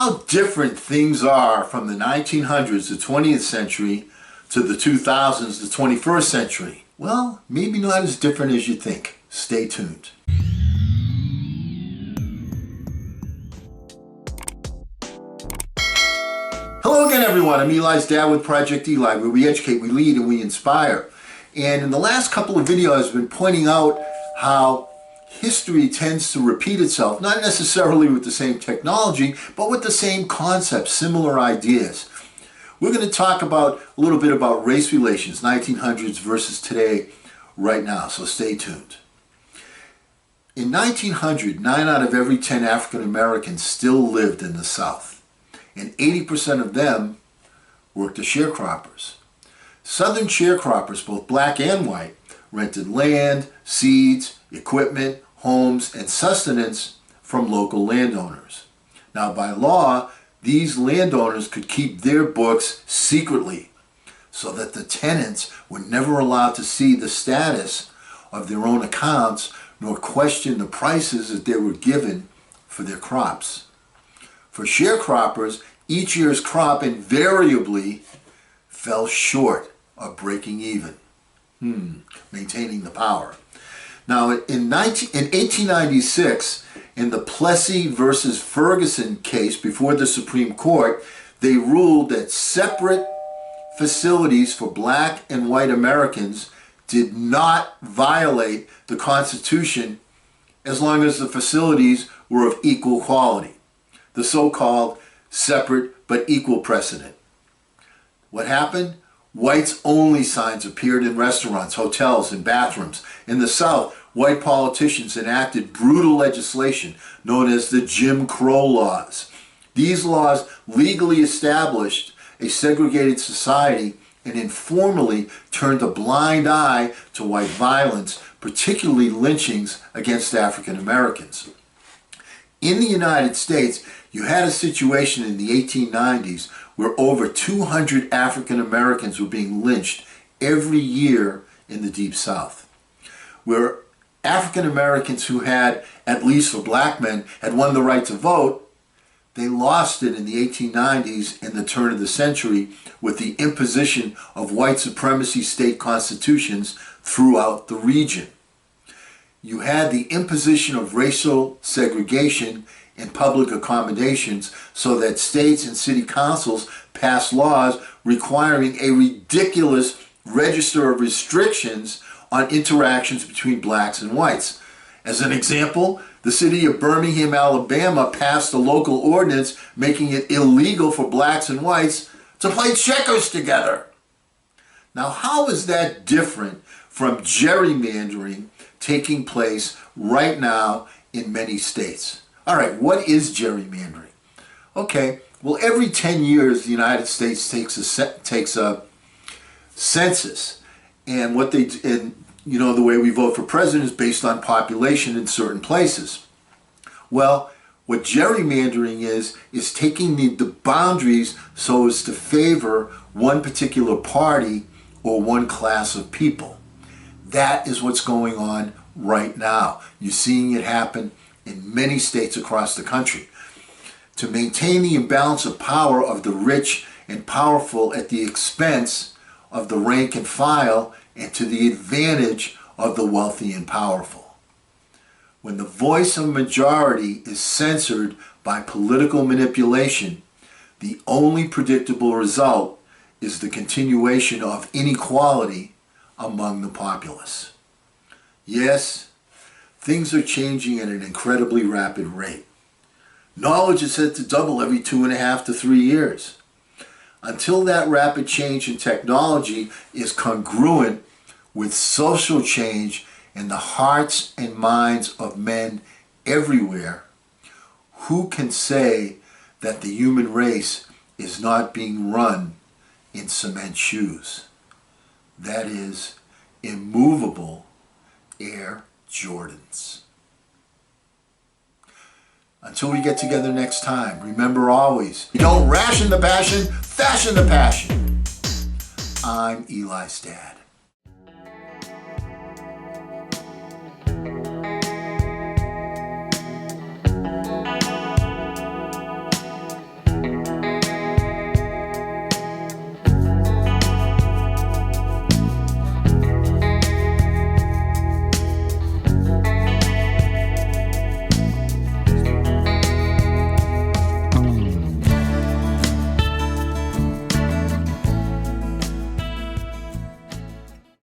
How different things are from the 1900s, the 20th century, to the 2000s, the 21st century. Well, maybe not as different as you think. Stay tuned. Hello again, everyone. I'm Eli's dad with Project Eli, where we educate, we lead, and we inspire. And in the last couple of videos, I've been pointing out how history tends to repeat itself, not necessarily with the same technology, but with the same concepts, similar ideas. We're going to talk a little bit about race relations, 1900s versus today, right now, so stay tuned. In 1900, 9 out of every 10 African Americans still lived in the South, and 80% of them worked as sharecroppers. Southern sharecroppers, both black and white, rented land, seeds, equipment, homes, and sustenance from local landowners. Now, by law, these landowners could keep their books secretly so that the tenants were never allowed to see the status of their own accounts nor question the prices that they were given for their crops. For sharecroppers, each year's crop invariably fell short of breaking even, maintaining the power. Now, in 1896, in the Plessy versus Ferguson case before the Supreme Court, they ruled that separate facilities for black and white Americans did not violate the Constitution as long as the facilities were of equal quality, the so-called separate but equal precedent. What happened? Whites-only signs appeared in restaurants, hotels, and bathrooms. In the South, white politicians enacted brutal legislation known as the Jim Crow laws. These laws legally established a segregated society and informally turned a blind eye to white violence, particularly lynchings against African Americans. In the United States, you had a situation in the 1890s where over 200 African Americans were being lynched every year in the Deep South, where African Americans who had, at least for black men, had won the right to vote. They lost it in the 1890s and the turn of the century with the imposition of white supremacy state constitutions throughout the region. You had the imposition of racial segregation and public accommodations so that states and city councils passed laws requiring a ridiculous register of restrictions on interactions between blacks and whites. As an example, the city of Birmingham, Alabama passed a local ordinance making it illegal for blacks and whites to play checkers together. Now, how is that different from gerrymandering taking place right now in many states? All right, what is gerrymandering? Okay, well, every 10 years, the United States takes a census, and the way we vote for president is based on population in certain places. Well, what gerrymandering is taking the boundaries so as to favor one particular party or one class of people. That is what's going on right now. You're seeing it happen in many states across the country. To maintain the imbalance of power of the rich and powerful at the expense of the rank and file and to the advantage of the wealthy and powerful. When the voice of a majority is censored by political manipulation, the only predictable result is the continuation of inequality among the populace. Yes, things are changing at an incredibly rapid rate. Knowledge is set to double every 2.5 to 3 years. Until that rapid change in technology is congruent with social change in the hearts and minds of men everywhere, who can say that the human race is not being run in cement shoes? That is, immovable Air Jordans. Until we get together next time, remember always, you don't ration the passion, fashion the passion. I'm Eli's dad.